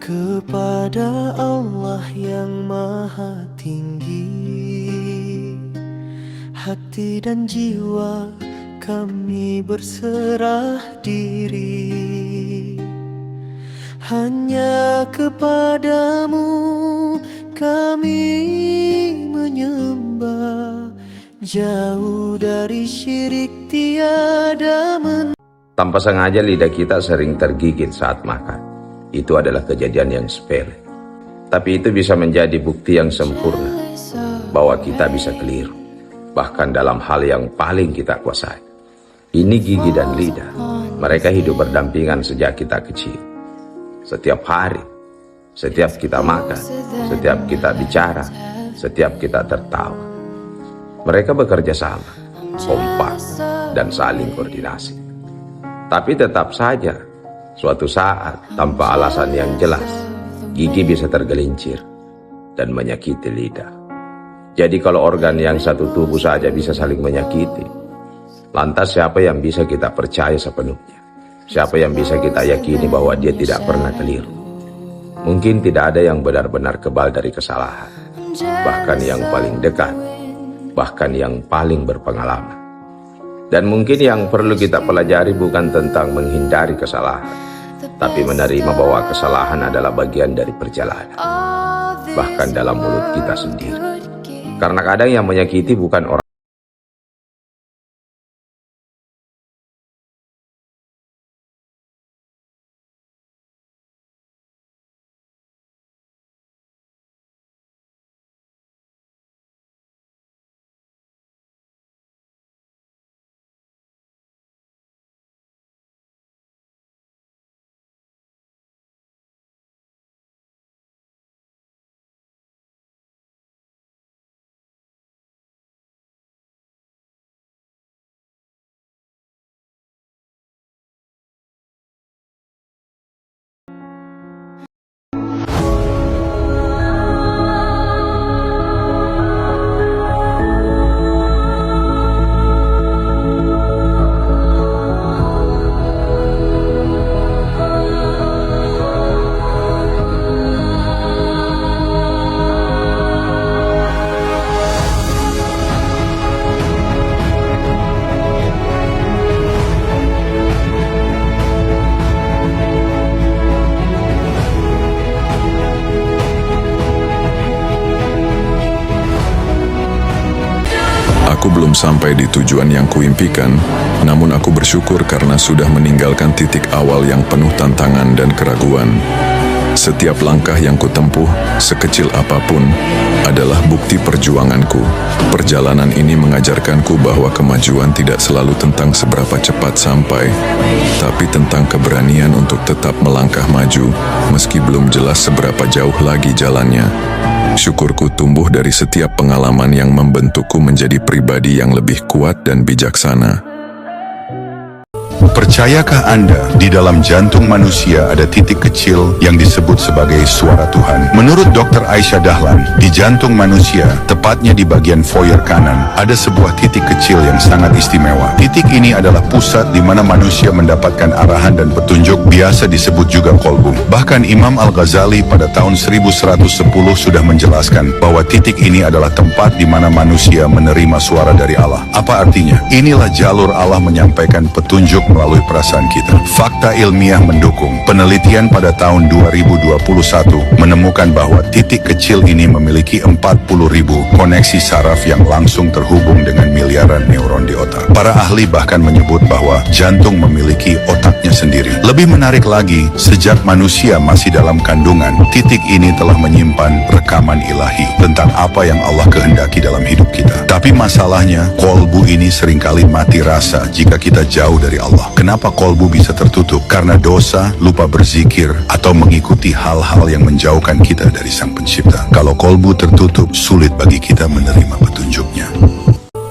Kepada Allah yang maha tinggi, hati dan jiwa kami berserah diri. Hanya kepadamu kami menyembah, jauh dari syirik tiada Tanpa sengaja lidah kita sering tergigit saat makan. Itu adalah kejadian yang sepele, tapi itu bisa menjadi bukti yang sempurna bahwa kita bisa keliru, bahkan dalam hal yang paling kita kuasai. Ini gigi dan lidah, mereka hidup berdampingan sejak kita kecil. Setiap hari, setiap kita makan, setiap kita bicara, setiap kita tertawa, mereka bekerja sama, kompak, dan saling koordinasi. Tapi tetap saja suatu saat, tanpa alasan yang jelas, gigi bisa tergelincir dan menyakiti lidah. Jadi kalau organ yang satu tubuh saja bisa saling menyakiti, lantas siapa yang bisa kita percaya sepenuhnya? Siapa yang bisa kita yakini bahwa dia tidak pernah keliru? Mungkin tidak ada yang benar-benar kebal dari kesalahan, bahkan yang paling dekat, bahkan yang paling berpengalaman. Dan mungkin yang perlu kita pelajari bukan tentang menghindari kesalahan, tapi menerima bahwa kesalahan adalah bagian dari perjalanan, bahkan dalam mulut kita sendiri. Karena kadang yang menyakiti bukan orang Aku belum sampai di tujuan yang kuimpikan, namun aku bersyukur karena sudah meninggalkan titik awal yang penuh tantangan dan keraguan. Setiap langkah yang kutempuh, sekecil apapun, adalah bukti perjuanganku. Perjalanan ini mengajarkanku bahwa kemajuan tidak selalu tentang seberapa cepat sampai, tapi tentang keberanian untuk tetap melangkah maju, meski belum jelas seberapa jauh lagi jalannya. Syukurku tumbuh dari setiap pengalaman yang membentukku menjadi pribadi yang lebih kuat dan bijaksana. Percayakah Anda, di dalam jantung manusia ada titik kecil yang disebut sebagai suara Tuhan? Menurut Dr. Aisyah Dahlan, di jantung manusia, tepatnya di bagian foyer kanan, ada sebuah titik kecil yang sangat istimewa. Titik ini adalah pusat di mana manusia mendapatkan arahan dan petunjuk, biasa disebut juga kolbu. Bahkan Imam Al-Ghazali pada tahun 1110 sudah menjelaskan bahwa titik ini adalah tempat di mana manusia menerima suara dari Allah. Apa artinya? Inilah jalur Allah menyampaikan petunjuk melalui perasaan kita. Fakta ilmiah mendukung. Penelitian pada tahun 2021 menemukan bahwa titik kecil ini memiliki 40.000 koneksi saraf yang langsung terhubung dengan miliaran neuron di otak. Para ahli bahkan menyebut bahwa jantung memiliki otaknya sendiri. Lebih menarik lagi, sejak manusia masih dalam kandungan, titik ini telah menyimpan rekaman ilahi tentang apa yang Allah kehendaki dalam hidup kita. Tapi masalahnya, kolbu ini seringkali mati rasa jika kita jauh dari Allah. Kenapa kolbu bisa tertutup? Karena dosa, lupa berzikir, atau mengikuti hal-hal yang menjauhkan kita dari Sang Pencipta. Kalau kolbu tertutup, sulit bagi kita menerima petunjuknya.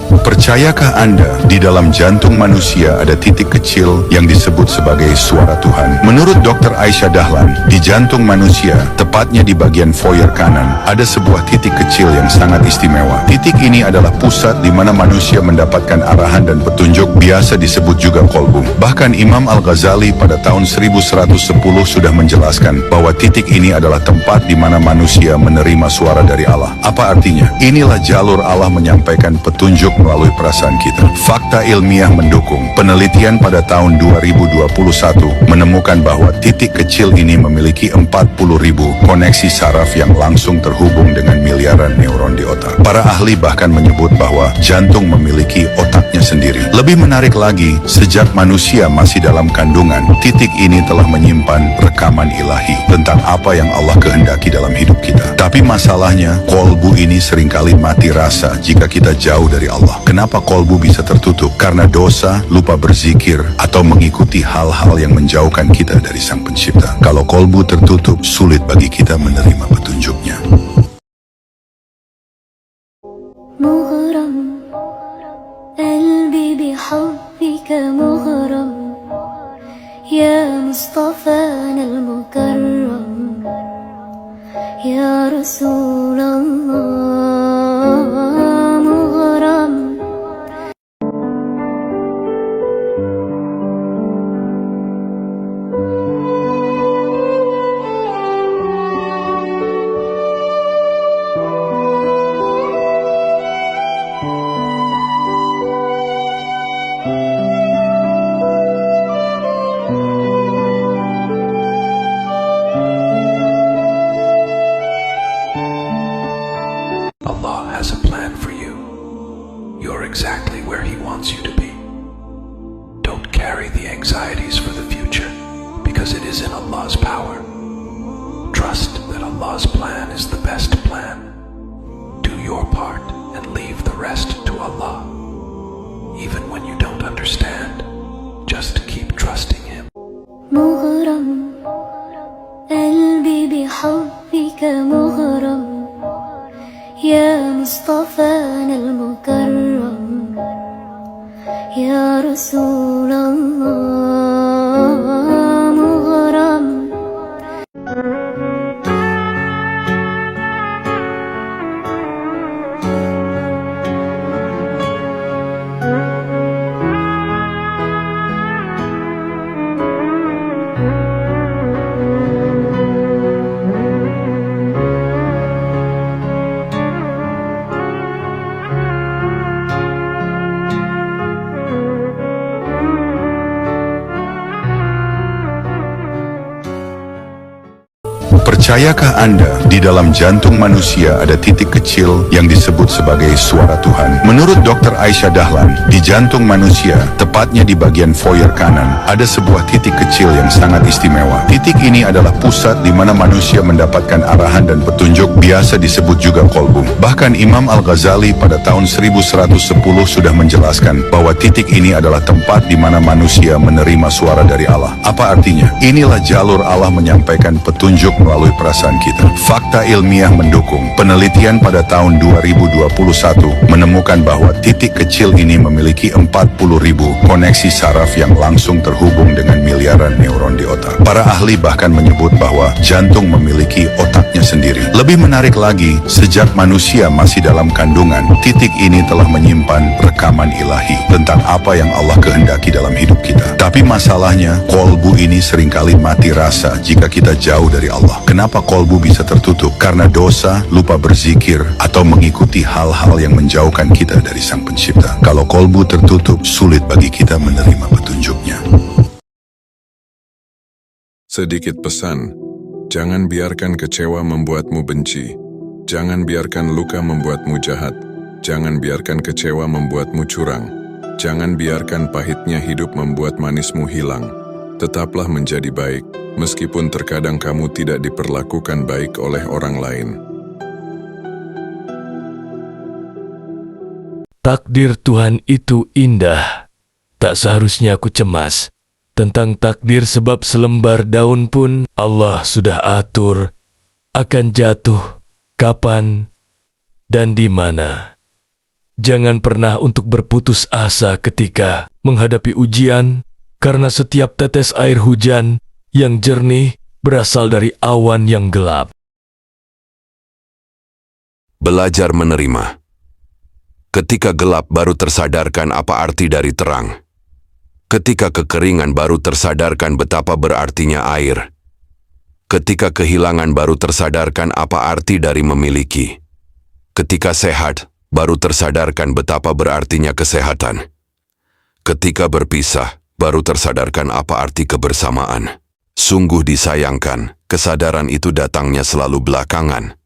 Percayakah Anda di dalam jantung manusia ada titik kecil yang disebut sebagai suara Tuhan? Menurut Dr. Aisyah Dahlan, di jantung manusia, tepatnya di bagian foyer kanan, ada sebuah titik kecil yang sangat istimewa. Titik ini adalah pusat di mana manusia mendapatkan arahan dan petunjuk, biasa disebut juga kolbu. Bahkan Imam Al-Ghazali pada tahun 1110 sudah menjelaskan bahwa titik ini adalah tempat di mana manusia menerima suara dari Allah. Apa artinya? Inilah jalur Allah menyampaikan petunjuk melalui perasaan kita. Fakta ilmiah mendukung. Penelitian pada tahun 2021 menemukan bahwa titik kecil ini memiliki 40.000 koneksi saraf yang langsung terhubung dengan miliaran neuron di otak. Para ahli bahkan menyebut bahwa jantung memiliki otaknya sendiri. Lebih menarik lagi, sejak manusia masih dalam kandungan, titik ini telah menyimpan rekaman ilahi tentang apa yang Allah kehendaki dalam hidup kita. Tapi masalahnya, kolbu ini seringkali mati rasa jika kita jauh dari Allah. Kenapa kolbu bisa tertutup? Karena dosa, lupa berzikir, atau mengikuti hal-hal yang menjauhkan kita dari Sang Pencipta. Kalau kolbu tertutup, sulit bagi kita menerima petunjuknya. مغرم قلبي بحبك مغرم يا مصطفانا المكرم يا رسول الله مغرم Allah has a plan for you. You're exactly where He wants you to be. Don't carry the anxieties for the future, because it is in Allah's power. Trust that Allah's plan is the best plan. Do your part and leave the rest to Allah. Even when you don't understand, just keep trusting Him. مغرم قلبي بحبك مغرم يا مصطفانا المكرم يا رسول الله مغرم Percayakah Anda di dalam jantung manusia ada titik kecil yang disebut sebagai suara Tuhan? Menurut Dr. Aisyah Dahlan, di jantung manusia, tepatnya di bagian foyer kanan, ada sebuah titik kecil yang sangat istimewa. Titik ini adalah pusat di mana manusia mendapatkan arahan dan petunjuk, biasa disebut juga kolbu. Bahkan Imam Al-Ghazali pada tahun 1110 sudah menjelaskan bahwa titik ini adalah tempat di mana manusia menerima suara dari Allah. Apa artinya? Inilah jalur Allah menyampaikan petunjuk melalui perasaan kita. Fakta ilmiah mendukung. Penelitian pada tahun 2021 menemukan bahwa titik kecil ini memiliki 40.000 koneksi saraf yang langsung terhubung dengan miliaran neuron di otak. Para ahli bahkan menyebut bahwa jantung memiliki otaknya sendiri. Lebih menarik lagi, sejak manusia masih dalam kandungan, titik ini telah menyimpan rekaman ilahi tentang apa yang Allah kehendaki dalam hidup kita. Tapi masalahnya, kolbu ini seringkali mati rasa jika kita jauh dari Allah. Kenapa kolbu bisa tertutup? Karena dosa, lupa berzikir, atau mengikuti hal-hal yang menjauhkan kita dari Sang Pencipta. Kalau kolbu tertutup, sulit bagi kita menerima petunjuknya. Sedikit pesan, jangan biarkan kecewa membuatmu benci. Jangan biarkan luka membuatmu jahat. Jangan biarkan kecewa membuatmu curang. Jangan biarkan pahitnya hidup membuat manismu hilang. Tetaplah menjadi baik, meskipun terkadang kamu tidak diperlakukan baik oleh orang lain. Takdir Tuhan itu indah. Tak seharusnya aku cemas tentang takdir, sebab selembar daun pun Allah sudah atur akan jatuh kapan dan di mana. Jangan pernah untuk berputus asa ketika menghadapi ujian, karena setiap tetes air hujan yang jernih berasal dari awan yang gelap. Belajar menerima. Ketika gelap baru tersadarkan apa arti dari terang. Ketika kekeringan baru tersadarkan betapa berartinya air. Ketika kehilangan baru tersadarkan apa arti dari memiliki. Ketika sehat baru tersadarkan betapa berartinya kesehatan. Ketika berpisah baru tersadarkan apa arti kebersamaan. Sungguh disayangkan, kesadaran itu datangnya selalu belakangan.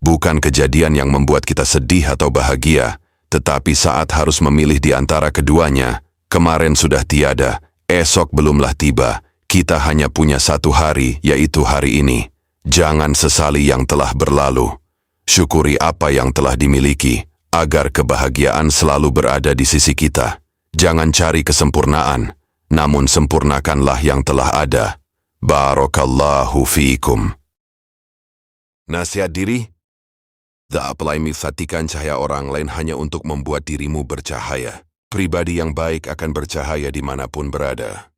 Bukan kejadian yang membuat kita sedih atau bahagia, tetapi saat harus memilih di antara keduanya. Kemarin sudah tiada, esok belumlah tiba, kita hanya punya satu hari, yaitu hari ini. Jangan sesali yang telah berlalu. Syukuri apa yang telah dimiliki, agar kebahagiaan selalu berada di sisi kita. Jangan cari kesempurnaan, namun sempurnakanlah yang telah ada. Barakallahu fiikum. Nasihat diri? Tak apply misatikan cahaya orang lain hanya untuk membuat dirimu bercahaya. Pribadi yang baik akan bercahaya dimanapun berada.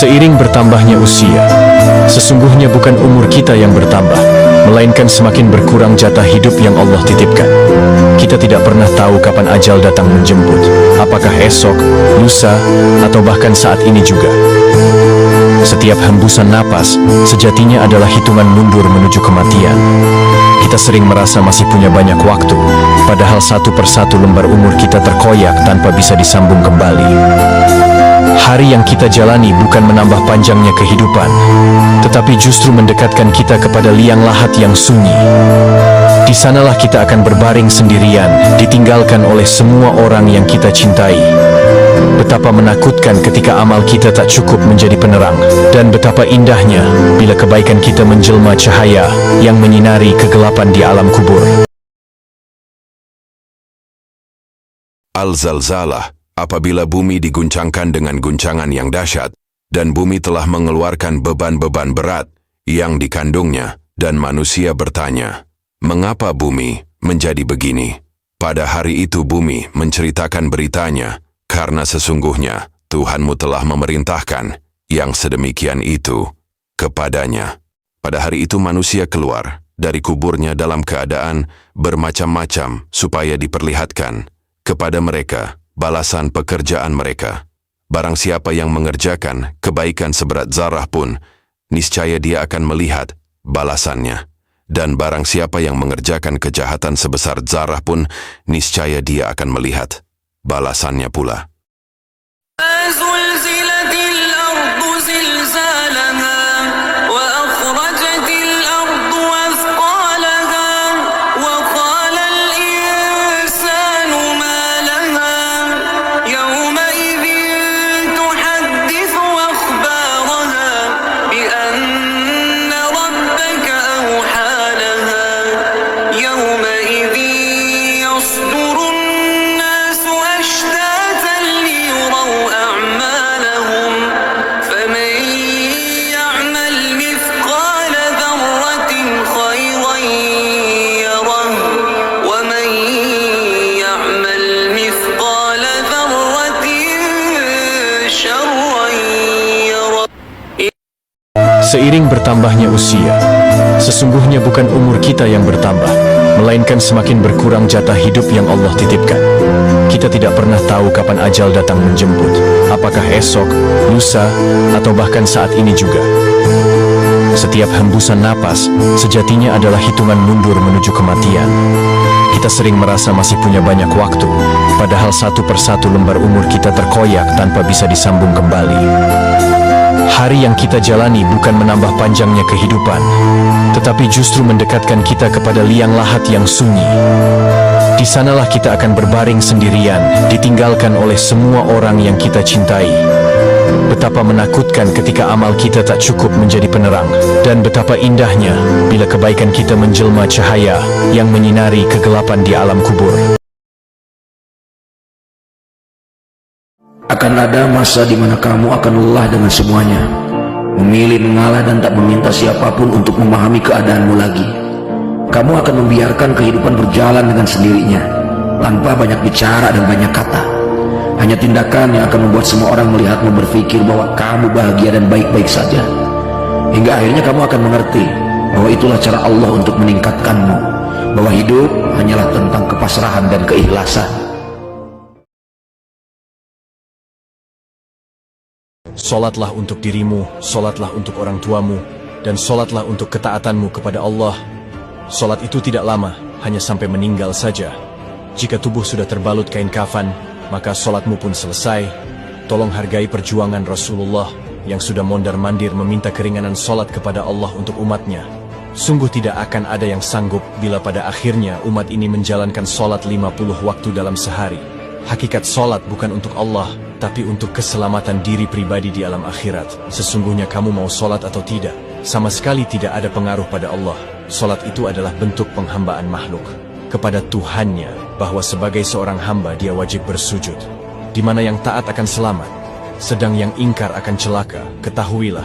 Seiring bertambahnya usia, sesungguhnya bukan umur kita yang bertambah, melainkan semakin berkurang jatah hidup yang Allah titipkan. Kita tidak pernah tahu kapan ajal datang menjemput, apakah esok, lusa, atau bahkan saat ini juga. Setiap hembusan napas, sejatinya adalah hitungan mundur menuju kematian. Kita sering merasa masih punya banyak waktu, padahal satu persatu lembar umur kita terkoyak tanpa bisa disambung kembali. Hari yang kita jalani bukan menambah panjangnya kehidupan, tetapi justru mendekatkan kita kepada liang lahat yang sunyi. Di sanalah kita akan berbaring sendirian, ditinggalkan oleh semua orang yang kita cintai. Betapa menakutkan ketika amal kita tak cukup menjadi penerang, dan betapa indahnya bila kebaikan kita menjelma cahaya yang menyinari kegelapan di alam kubur. Al-Zalzalah, apabila bumi diguncangkan dengan guncangan yang dahsyat, dan bumi telah mengeluarkan beban-beban berat yang dikandungnya, dan manusia bertanya, mengapa bumi menjadi begini? Pada hari itu bumi menceritakan beritanya, karena sesungguhnya Tuhanmu telah memerintahkan yang sedemikian itu kepadanya. Pada hari itu manusia keluar dari kuburnya dalam keadaan bermacam-macam supaya diperlihatkan kepada mereka balasan pekerjaan mereka. Barang siapa yang mengerjakan kebaikan seberat zarah pun, niscaya dia akan melihat balasannya. Dan barang siapa yang mengerjakan kejahatan sebesar zarah pun, niscaya dia akan melihat balasannya pula. Seiring bertambahnya usia, sesungguhnya bukan umur kita yang bertambah, melainkan semakin berkurang jatah hidup yang Allah titipkan. Kita tidak pernah tahu kapan ajal datang menjemput, apakah esok, lusa, atau bahkan saat ini juga. Setiap hembusan napas sejatinya adalah hitungan mundur menuju kematian. Kita sering merasa masih punya banyak waktu, padahal satu persatu lembar umur kita terkoyak tanpa bisa disambung kembali. Hari yang kita jalani bukan menambah panjangnya kehidupan, tetapi justru mendekatkan kita kepada liang lahat yang sunyi. Di sanalah kita akan berbaring sendirian, ditinggalkan oleh semua orang yang kita cintai. Betapa menakutkan ketika amal kita tak cukup menjadi penerang, dan betapa indahnya bila kebaikan kita menjelma cahaya yang menyinari kegelapan di alam kubur. Akan ada masa di mana kamu akan lelah dengan semuanya, memilih mengalah dan tak meminta siapapun untuk memahami keadaanmu lagi. Kamu akan membiarkan kehidupan berjalan dengan sendirinya, tanpa banyak bicara dan banyak kata. Hanya tindakan yang akan membuat semua orang melihatmu berpikir bahwa kamu bahagia dan baik-baik saja. Hingga akhirnya kamu akan mengerti bahwa itulah cara Allah untuk meningkatkanmu, bahwa hidup hanyalah tentang kepasrahan dan keikhlasan. Solatlah untuk dirimu, solatlah untuk orang tuamu, dan solatlah untuk ketaatanmu kepada Allah. Solat itu tidak lama, hanya sampai meninggal saja. Jika tubuh sudah terbalut kain kafan, maka solatmu pun selesai. Tolong hargai perjuangan Rasulullah yang sudah mondar-mandir meminta keringanan solat kepada Allah untuk umatnya. Sungguh tidak akan ada yang sanggup bila pada akhirnya umat ini menjalankan solat 50 waktu dalam sehari. Hakikat solat bukan untuk Allah, tapi untuk keselamatan diri pribadi di alam akhirat. Sesungguhnya kamu mau solat atau tidak, sama sekali tidak ada pengaruh pada Allah. Solat itu adalah bentuk penghambaan makhluk kepada Tuhannya, bahwa sebagai seorang hamba dia wajib bersujud. Di mana yang taat akan selamat, sedang yang ingkar akan celaka. Ketahuilah,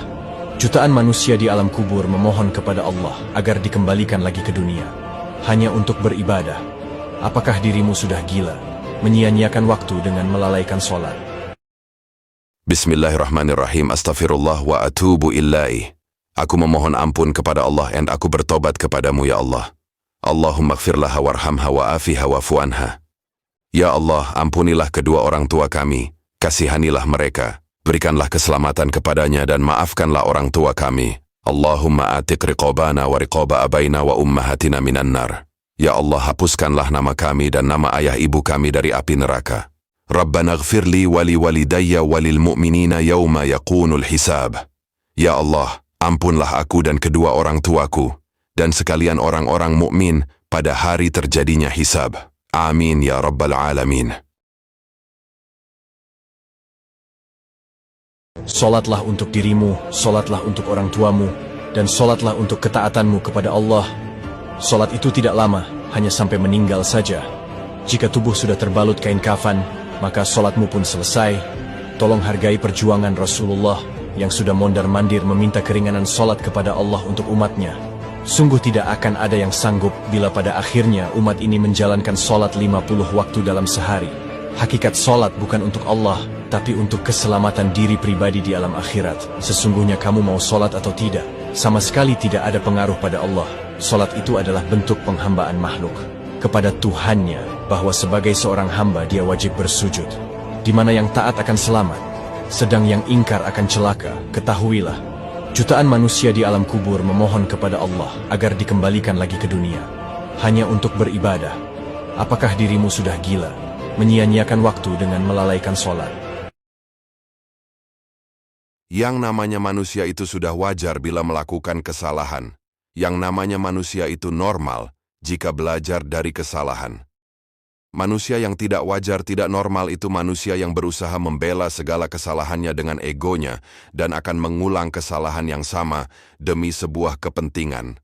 jutaan manusia di alam kubur memohon kepada Allah agar dikembalikan lagi ke dunia, hanya untuk beribadah. Apakah dirimu sudah gila, menyia-nyiakan waktu dengan melalaikan solat? Bismillahirrahmanirrahim. Astaghfirullah wa atubu ilaih. Aku memohon ampun kepada Allah dan aku bertobat kepadamu ya Allah. Allahumma gfirlaha warhamha wa afiha wa'fu anha. Ya Allah, ampunilah kedua orang tua kami, kasihanilah mereka, berikanlah keselamatan kepadanya dan maafkanlah orang tua kami. Allahumma atiq riqabana wa riqaba abaina wa ummahatina minan nar. Ya Allah, hapuskanlah nama kami dan nama ayah ibu kami dari api neraka. Rabbana gfirli wali walidayya walil mu'minina yawma yakunul hisab. Ya Allah, ampunlah aku dan kedua orang tuaku, dan sekalian orang-orang mukmin pada hari terjadinya hisab. Amin ya Rabbal Alamin. Solatlah untuk dirimu, solatlah untuk orang tuamu, dan solatlah untuk ketaatanmu kepada Allah. Solat itu tidak lama, hanya sampai meninggal saja. Jika tubuh sudah terbalut kain kafan, maka solatmu pun selesai. Tolong hargai perjuangan Rasulullah yang sudah mondar-mandir meminta keringanan solat kepada Allah untuk umatnya. Sungguh tidak akan ada yang sanggup bila pada akhirnya umat ini menjalankan solat 50 waktu dalam sehari. Hakikat solat bukan untuk Allah, tapi untuk keselamatan diri pribadi di alam akhirat. Sesungguhnya kamu mau solat atau tidak, sama sekali tidak ada pengaruh pada Allah. Solat itu adalah bentuk penghambaan makhluk kepada Tuhannya, bahwa sebagai seorang hamba dia wajib bersujud. Di mana yang taat akan selamat, sedang yang ingkar akan celaka. Ketahuilah, jutaan manusia di alam kubur memohon kepada Allah agar dikembalikan lagi ke dunia, hanya untuk beribadah. Apakah dirimu sudah gila, menyia-nyiakan waktu dengan melalaikan solat? Yang namanya manusia itu sudah wajar bila melakukan kesalahan. Yang namanya manusia itu normal jika belajar dari kesalahan. Manusia yang tidak wajar, tidak normal itu manusia yang berusaha membela segala kesalahannya dengan egonya dan akan mengulang kesalahan yang sama demi sebuah kepentingan.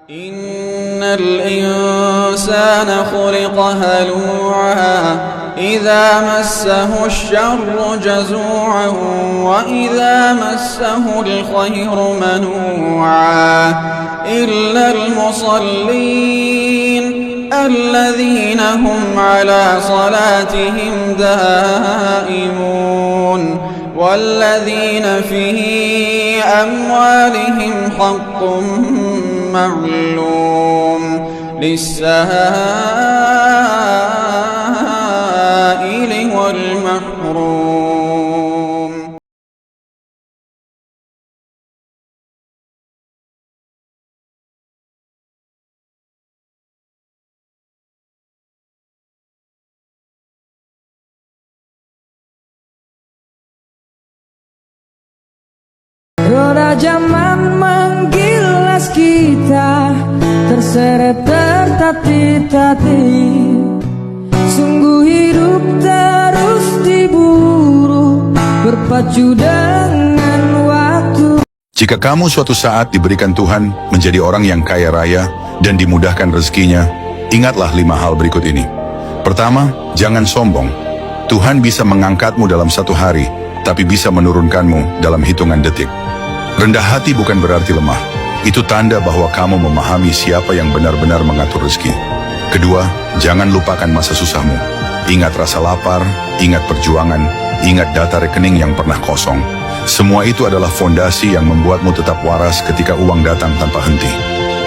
Innal insana khuliqa halu'a idza massahu asy-syarru jazu'an wa idza massahu al-khairu manu'a illa al-musallin alladhina hum 'ala salatihim daimun walladhina fi amwalihim haqqun معلوم للسائل والمحروم Ketajaman menggilas kita, terseret tertatih-tatih. Sungguh hidup terus diburu, berpacu dengan waktu. Jika kamu suatu saat diberikan Tuhan menjadi orang yang kaya raya dan dimudahkan rezekinya, ingatlah 5 hal berikut ini. Pertama, jangan sombong. Tuhan bisa mengangkatmu dalam 1 hari, tapi bisa menurunkanmu dalam hitungan detik. Rendah hati bukan berarti lemah. Itu tanda bahwa kamu memahami siapa yang benar-benar mengatur rezeki. Kedua, jangan lupakan masa susahmu. Ingat rasa lapar, ingat perjuangan, ingat data rekening yang pernah kosong. Semua itu adalah fondasi yang membuatmu tetap waras ketika uang datang tanpa henti.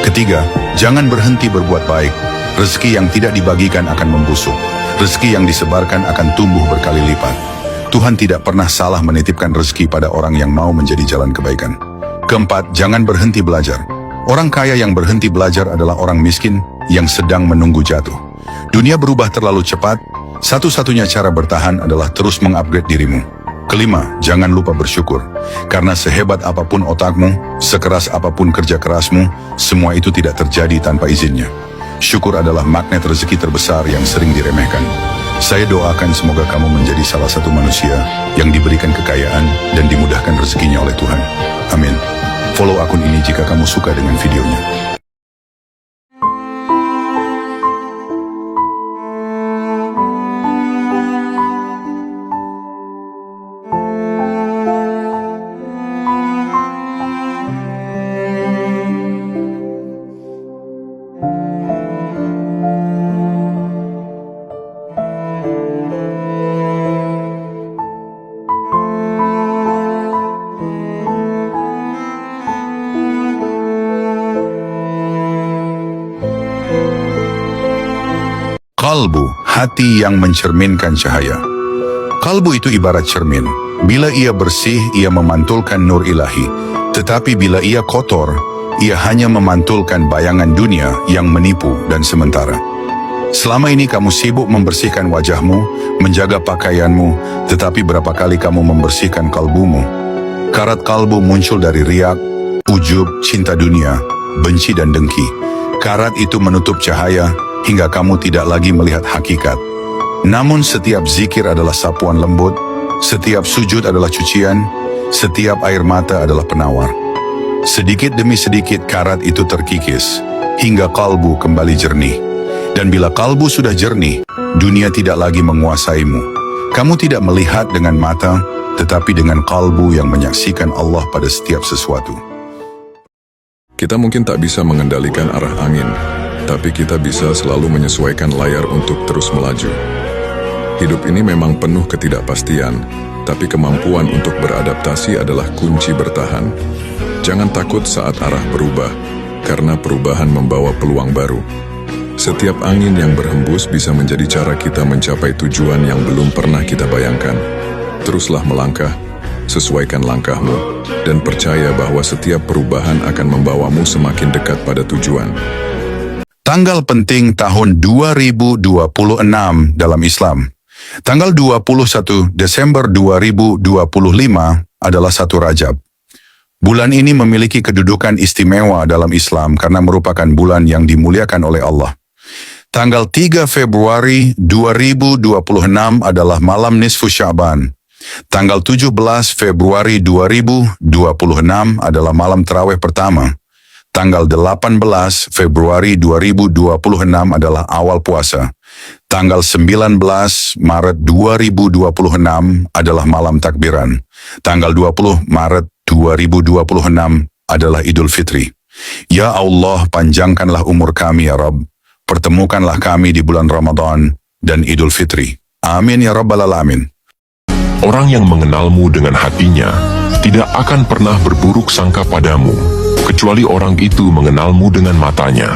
Ketiga, jangan berhenti berbuat baik. Rezeki yang tidak dibagikan akan membusuk. Rezeki yang disebarkan akan tumbuh berkali lipat. Tuhan tidak pernah salah menitipkan rezeki pada orang yang mau menjadi jalan kebaikan. Keempat, jangan berhenti belajar. Orang kaya yang berhenti belajar adalah orang miskin yang sedang menunggu jatuh. Dunia berubah terlalu cepat, satu-satunya cara bertahan adalah terus mengupgrade dirimu. Kelima, jangan lupa bersyukur. Karena sehebat apapun otakmu, sekeras apapun kerja kerasmu, semua itu tidak terjadi tanpa izinnya. Syukur adalah magnet rezeki terbesar yang sering diremehkan. Saya doakan semoga kamu menjadi salah satu manusia yang diberikan kekayaan dan dimudahkan rezekinya oleh Tuhan. Amin. Follow akun ini jika kamu suka dengan videonya. Kalbu, hati yang mencerminkan cahaya. Kalbu itu ibarat cermin. Bila ia bersih, ia memantulkan nur ilahi. Tetapi bila ia kotor, ia hanya memantulkan bayangan dunia yang menipu dan sementara. Selama ini kamu sibuk membersihkan wajahmu, menjaga pakaianmu, tetapi berapa kali kamu membersihkan kalbumu? Karat kalbu muncul dari riak, ujub, cinta dunia, benci dan dengki. Karat itu menutup cahaya, hingga kamu tidak lagi melihat hakikat. Namun setiap zikir adalah sapuan lembut, setiap sujud adalah cucian, setiap air mata adalah penawar. Sedikit demi sedikit karat itu terkikis, hingga kalbu kembali jernih. Dan bila kalbu sudah jernih, dunia tidak lagi menguasaimu. Kamu tidak melihat dengan mata, tetapi dengan kalbu yang menyaksikan Allah pada setiap sesuatu. Kita mungkin tak bisa mengendalikan arah angin, tapi kita bisa selalu menyesuaikan layar untuk terus melaju. Hidup ini memang penuh ketidakpastian, tapi kemampuan untuk beradaptasi adalah kunci bertahan. Jangan takut saat arah berubah, karena perubahan membawa peluang baru. Setiap angin yang berhembus bisa menjadi cara kita mencapai tujuan yang belum pernah kita bayangkan. Teruslah melangkah, sesuaikan langkahmu, dan percaya bahwa setiap perubahan akan membawamu semakin dekat pada tujuan. Tanggal penting tahun 2026 dalam Islam. Tanggal 21 Desember 2025 adalah 1 Rajab. Bulan ini memiliki kedudukan istimewa dalam Islam karena merupakan bulan yang dimuliakan oleh Allah. Tanggal 3 Februari 2026 adalah malam nisfu Sya'ban. Tanggal 17 Februari 2026 adalah malam tarawih pertama. Tanggal 18 Februari 2026 adalah awal puasa. Tanggal 19 Maret 2026 adalah malam takbiran. Tanggal 20 Maret 2026 adalah Idul Fitri. Ya Allah, panjangkanlah umur kami ya Rabb. Pertemukanlah kami di bulan Ramadan dan Idul Fitri. Amin ya Rabbal Alamin. Orang yang mengenalmu dengan hatinya tidak akan pernah berburuk sangka padamu, kecuali orang itu mengenalmu dengan matanya.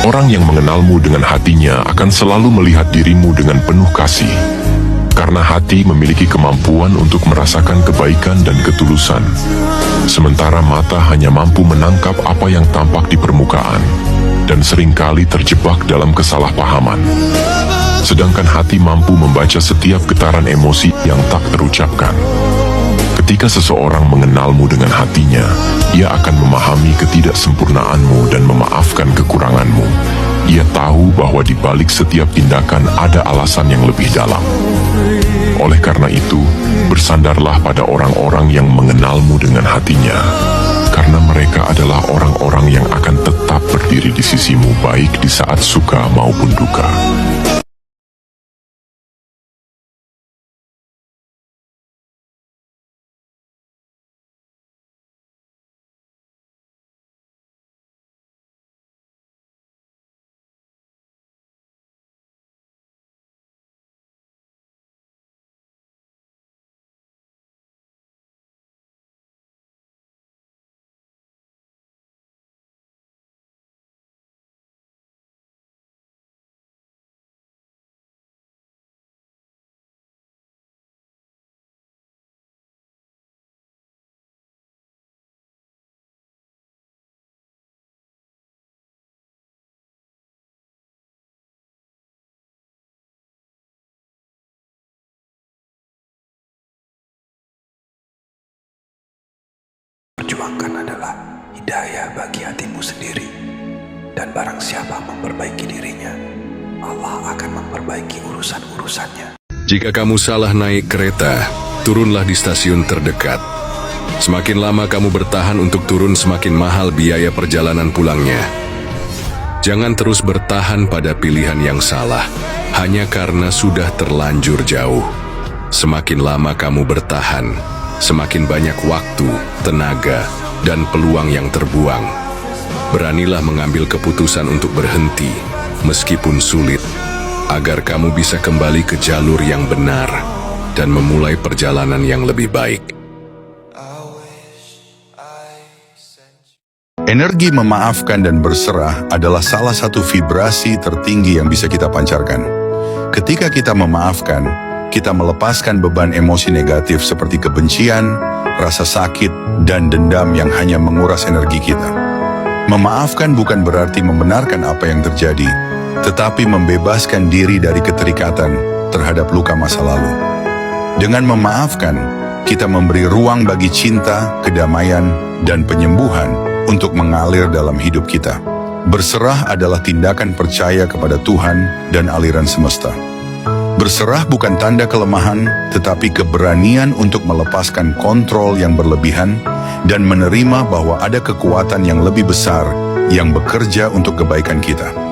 Orang yang mengenalmu dengan hatinya akan selalu melihat dirimu dengan penuh kasih, karena hati memiliki kemampuan untuk merasakan kebaikan dan ketulusan, sementara mata hanya mampu menangkap apa yang tampak di permukaan, dan seringkali terjebak dalam kesalahpahaman. Sedangkan hati mampu membaca setiap getaran emosi yang tak terucapkan. Ketika seseorang mengenalmu dengan hatinya, ia akan memahami ketidaksempurnaanmu dan memaafkan kekuranganmu. Ia tahu bahwa di balik setiap tindakan ada alasan yang lebih dalam. Oleh karena itu, bersandarlah pada orang-orang yang mengenalmu dengan hatinya, karena mereka adalah orang-orang yang akan tetap berdiri di sisimu baik di saat suka maupun duka. Perjuangkan adalah hidayah bagi hatimu sendiri. Dan barang siapa memperbaiki dirinya, Allah akan memperbaiki urusan-urusannya. Jika kamu salah naik kereta, turunlah di stasiun terdekat. Semakin lama kamu bertahan untuk turun, semakin mahal biaya perjalanan pulangnya. Jangan terus bertahan pada pilihan yang salah, hanya karena sudah terlanjur jauh. Semakin lama kamu bertahan, semakin banyak waktu, tenaga, dan peluang yang terbuang. Beranilah mengambil keputusan untuk berhenti, meskipun sulit, agar kamu bisa kembali ke jalur yang benar dan memulai perjalanan yang lebih baik. Energi memaafkan dan berserah adalah salah satu vibrasi tertinggi yang bisa kita pancarkan. Ketika kita memaafkan, kita melepaskan beban emosi negatif seperti kebencian, rasa sakit, dan dendam yang hanya menguras energi kita. Memaafkan bukan berarti membenarkan apa yang terjadi, tetapi membebaskan diri dari keterikatan terhadap luka masa lalu. Dengan memaafkan, kita memberi ruang bagi cinta, kedamaian, dan penyembuhan untuk mengalir dalam hidup kita. Berserah adalah tindakan percaya kepada Tuhan dan aliran semesta. Berserah bukan tanda kelemahan, tetapi keberanian untuk melepaskan kontrol yang berlebihan dan menerima bahwa ada kekuatan yang lebih besar yang bekerja untuk kebaikan kita.